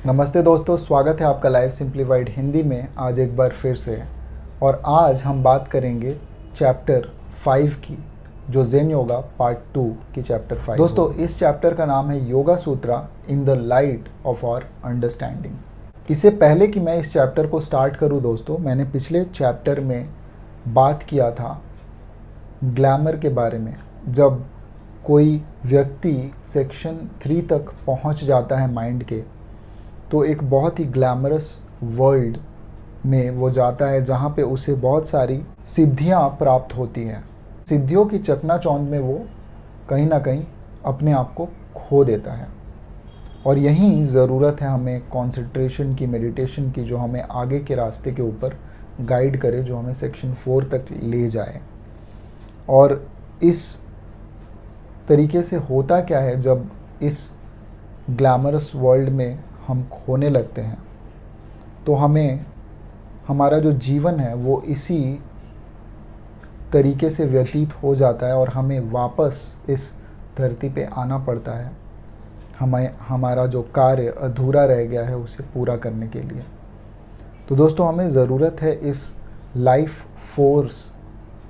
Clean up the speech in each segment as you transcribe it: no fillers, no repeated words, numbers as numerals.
नमस्ते दोस्तों, स्वागत है आपका लाइफ सिंप्लीफाइड हिंदी में आज एक बार फिर से। और आज हम बात करेंगे चैप्टर 5 की, जो ज़ेन योगा पार्ट 2 की चैप्टर 5। दोस्तों, इस चैप्टर का नाम है yoga sutra in the light of our understanding. इससे पहले कि मैं इस चैप्टर को स्टार्ट करूं दोस्तों, मैंने पिछले चैप्टर में बात किया था ग्लैमर के बारे में। जब कोई व्यक्ति सेक्शन 3 तक पहुंच जाता है माइंड के, तो एक बहुत ही ग्लैमरस वर्ल्ड में वो जाता है जहाँ पे उसे बहुत सारी सिद्धियाँ प्राप्त होती हैं। सिद्धियों की चकनाचौंध में वो कहीं ना कहीं अपने आप को खो देता है। और यहीं ज़रूरत है हमें कंसंट्रेशन की, मेडिटेशन की, जो हमें आगे के रास्ते के ऊपर गाइड करे, जो हमें सेक्शन 4 तक ले जाए। और इस तरीके से होता क्या है, जब इस ग्लैमरस वर्ल्ड में हम खोने लगते हैं तो हमें हमारा जो जीवन है वो इसी तरीके से व्यतीत हो जाता है और हमें वापस इस धरती पे आना पड़ता है हमारा जो कार्य अधूरा रह गया है उसे पूरा करने के लिए। तो दोस्तों, हमें ज़रूरत है इस लाइफ फोर्स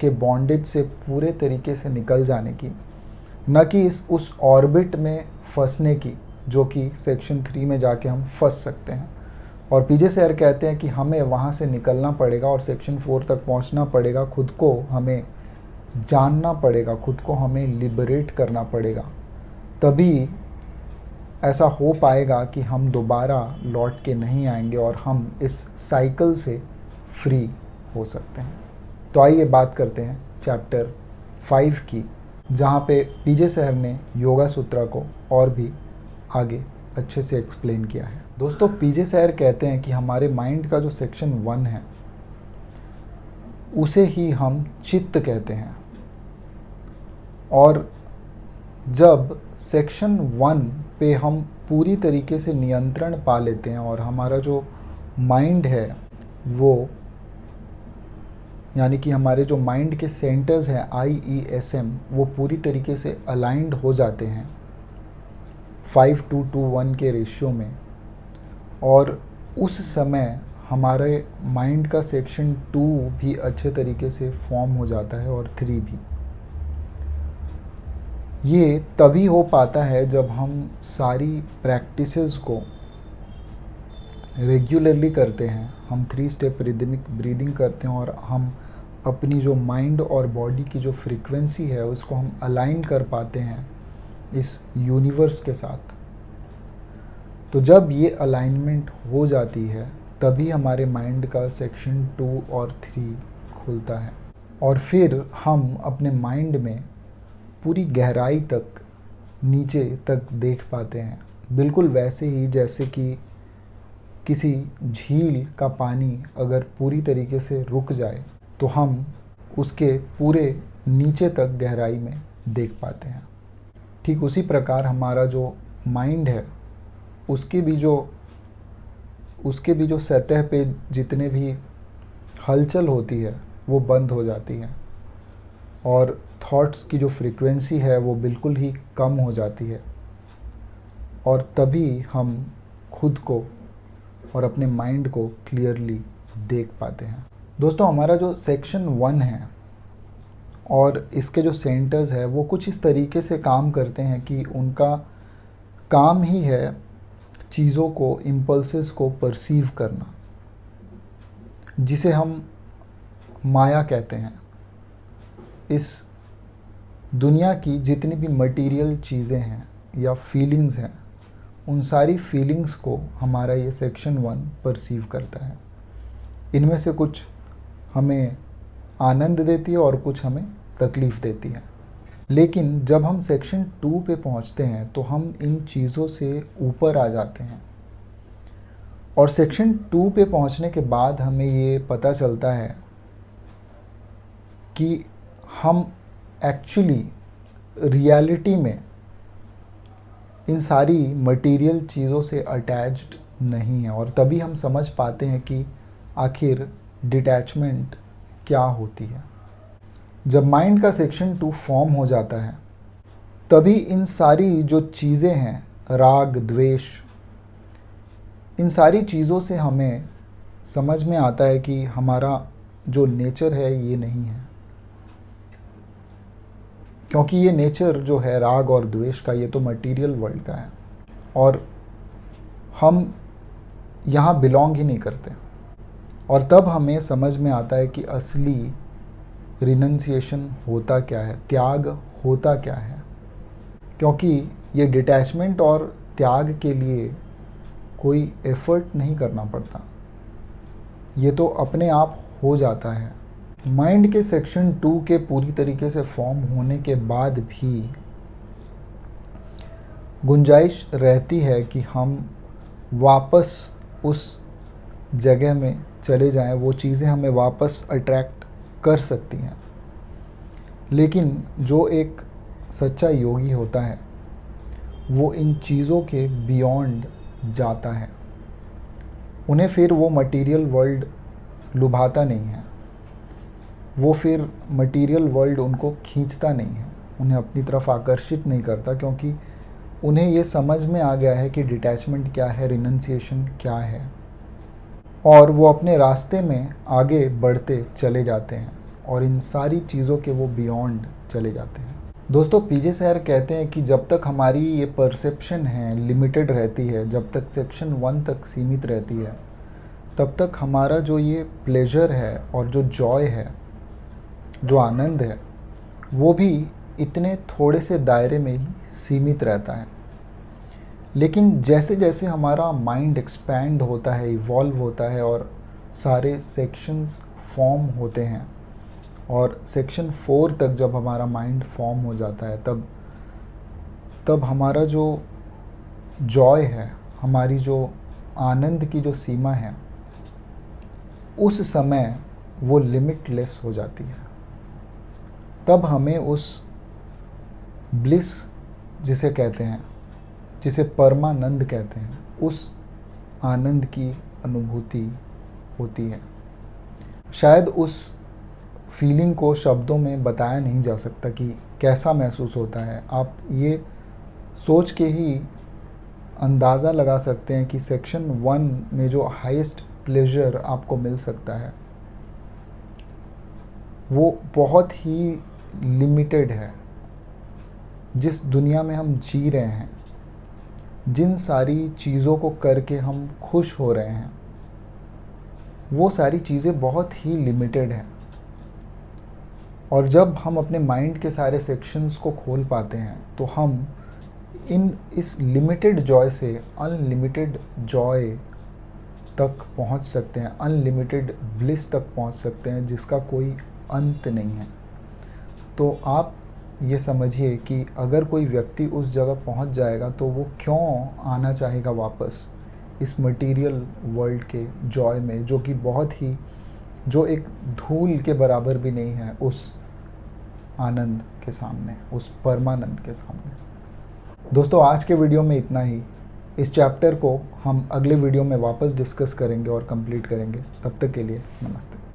के बॉन्डेज से पूरे तरीके से निकल जाने की, न कि उस ऑर्बिट में फंसने की जो कि सेक्शन 3 में जाके हम फंस सकते हैं। और पीजे सर कहते हैं कि हमें वहाँ से निकलना पड़ेगा और सेक्शन 4 तक पहुँचना पड़ेगा। खुद को हमें जानना पड़ेगा, खुद को हमें लिबरेट करना पड़ेगा, तभी ऐसा हो पाएगा कि हम दोबारा लौट के नहीं आएंगे और हम इस साइकिल से फ्री हो सकते हैं। तो आइए बात करते हैं चैप्टर 5 की, जहाँ पे पीजे सर ने योगा सूत्रा को और भी आगे अच्छे से एक्सप्लेन किया है। दोस्तों, पीजे सर कहते हैं कि हमारे माइंड का जो सेक्शन 1 है उसे ही हम चित्त कहते हैं। और जब सेक्शन 1 पे हम पूरी तरीके से नियंत्रण पा लेते हैं और हमारा जो माइंड है वो, यानी कि हमारे जो माइंड के सेंटर्स हैं IESM, वो पूरी तरीके से अलाइंड हो जाते हैं 5:2:1 के रेशियो में, और उस समय हमारे माइंड का सेक्शन 2 भी अच्छे तरीके से फॉर्म हो जाता है और 3 भी। ये तभी हो पाता है जब हम सारी प्रैक्टिसेस को रेगुलरली करते हैं, हम 3 स्टेप रिदमिक ब्रीदिंग करते हैं और हम अपनी जो माइंड और बॉडी की जो फ्रीक्वेंसी है उसको हम अलाइन कर पाते हैं इस यूनिवर्स के साथ। तो जब ये अलाइनमेंट हो जाती है तभी हमारे माइंड का सेक्शन 2 और 3 खुलता है, और फिर हम अपने माइंड में पूरी गहराई तक, नीचे तक देख पाते हैं। बिल्कुल वैसे ही जैसे कि किसी झील का पानी अगर पूरी तरीके से रुक जाए तो हम उसके पूरे नीचे तक गहराई में देख पाते हैं। ठीक उसी प्रकार हमारा जो माइंड है उसके भी जो सतह पे जितने भी हलचल होती है वो बंद हो जाती है और थॉट्स की जो फ्रीक्वेंसी है वो बिल्कुल ही कम हो जाती है, और तभी हम खुद को और अपने माइंड को क्लियरली देख पाते हैं। दोस्तों, हमारा जो सेक्शन 1 है और इसके जो सेंटर्स है वो कुछ इस तरीके से काम करते हैं कि उनका काम ही है चीज़ों को, इम्पल्सेस को परसीव करना, जिसे हम माया कहते हैं। इस दुनिया की जितनी भी मटेरियल चीज़ें हैं या फीलिंग्स हैं, उन सारी फीलिंग्स को हमारा ये सेक्शन 1 परसीव करता है। इनमें से कुछ हमें आनंद देती है और कुछ हमें तकलीफ़ देती है। लेकिन जब हम सेक्शन 2 पे पहुंचते हैं तो हम इन चीज़ों से ऊपर आ जाते हैं, और सेक्शन 2 पे पहुंचने के बाद हमें ये पता चलता है कि हम एक्चुअली रियलिटी में इन सारी मटेरियल चीज़ों से अटैच्ड नहीं है, और तभी हम समझ पाते हैं कि आखिर डिटैचमेंट क्या होती है। जब माइंड का सेक्शन 2 फॉर्म हो जाता है तभी इन सारी जो चीज़ें हैं, राग, द्वेष, इन सारी चीज़ों से हमें समझ में आता है कि हमारा जो नेचर है ये नहीं है, क्योंकि ये नेचर जो है राग और द्वेष का, ये तो मटेरियल वर्ल्ड का है और हम यहाँ बिलोंग ही नहीं करते। और तब हमें समझ में आता है कि असली रिनंसिएशन होता क्या है, त्याग होता क्या है। क्योंकि ये डिटैचमेंट और त्याग के लिए कोई एफर्ट नहीं करना पड़ता, ये तो अपने आप हो जाता है। माइंड के सेक्शन 2 के पूरी तरीके से फॉर्म होने के बाद भी गुंजाइश रहती है कि हम वापस उस जगह में चले जाएं, वो चीज़ें हमें वापस अट्रैक्ट कर सकती हैं। लेकिन जो एक सच्चा योगी होता है वो इन चीज़ों के बियॉन्ड जाता है। उन्हें फिर वो मटेरियल वर्ल्ड लुभाता नहीं है, वो फिर मटेरियल वर्ल्ड उनको खींचता नहीं है, उन्हें अपनी तरफ आकर्षित नहीं करता, क्योंकि उन्हें ये समझ में आ गया है कि डिटैचमेंट क्या है, रिनंसिएशन क्या है, और वो अपने रास्ते में आगे बढ़ते चले जाते हैं और इन सारी चीज़ों के वो बियॉन्ड चले जाते हैं। दोस्तों, पीजे सर कहते हैं कि जब तक हमारी ये परसेप्शन है लिमिटेड रहती है, जब तक सेक्शन 1 तक सीमित रहती है, तब तक हमारा जो ये प्लेजर है और जो जॉय है, जो आनंद है, वो भी इतने थोड़े से दायरे में ही सीमित रहता है। लेकिन जैसे जैसे हमारा माइंड एक्सपैंड होता है, इवॉल्व होता है और सारे सेक्शंस फॉर्म होते हैं, और सेक्शन 4 तक जब हमारा माइंड फॉर्म हो जाता है, तब हमारा जो जॉय है, हमारी जो आनंद की जो सीमा है, उस समय वो लिमिटलेस हो जाती है। तब हमें उस ब्लिस जिसे कहते हैं, जिसे परमानंद कहते हैं, उस आनंद की अनुभूति होती है। शायद उस फीलिंग को शब्दों में बताया नहीं जा सकता कि कैसा महसूस होता है। आप ये सोच के ही अंदाज़ा लगा सकते हैं कि सेक्शन 1 में जो हाईएस्ट प्लेजर आपको मिल सकता है वो बहुत ही लिमिटेड है। जिस दुनिया में हम जी रहे हैं, जिन सारी चीज़ों को करके हम खुश हो रहे हैं, वो सारी चीज़ें बहुत ही लिमिटेड हैं। और जब हम अपने माइंड के सारे सेक्शंस को खोल पाते हैं तो हम इस लिमिटेड जॉय से अनलिमिटेड जॉय तक पहुंच सकते हैं, अनलिमिटेड ब्लिस तक पहुंच सकते हैं, जिसका कोई अंत नहीं है। तो आप ये समझिए कि अगर कोई व्यक्ति उस जगह पहुंच जाएगा तो वो क्यों आना चाहेगा वापस इस मटेरियल वर्ल्ड के जॉय में, जो कि बहुत ही, जो एक धूल के बराबर भी नहीं है उस आनंद के सामने, उस परमानंद के सामने। दोस्तों, आज के वीडियो में इतना ही। इस चैप्टर को हम अगले वीडियो में वापस डिस्कस करेंगे और कंप्लीट करेंगे। तब तक के लिए नमस्ते।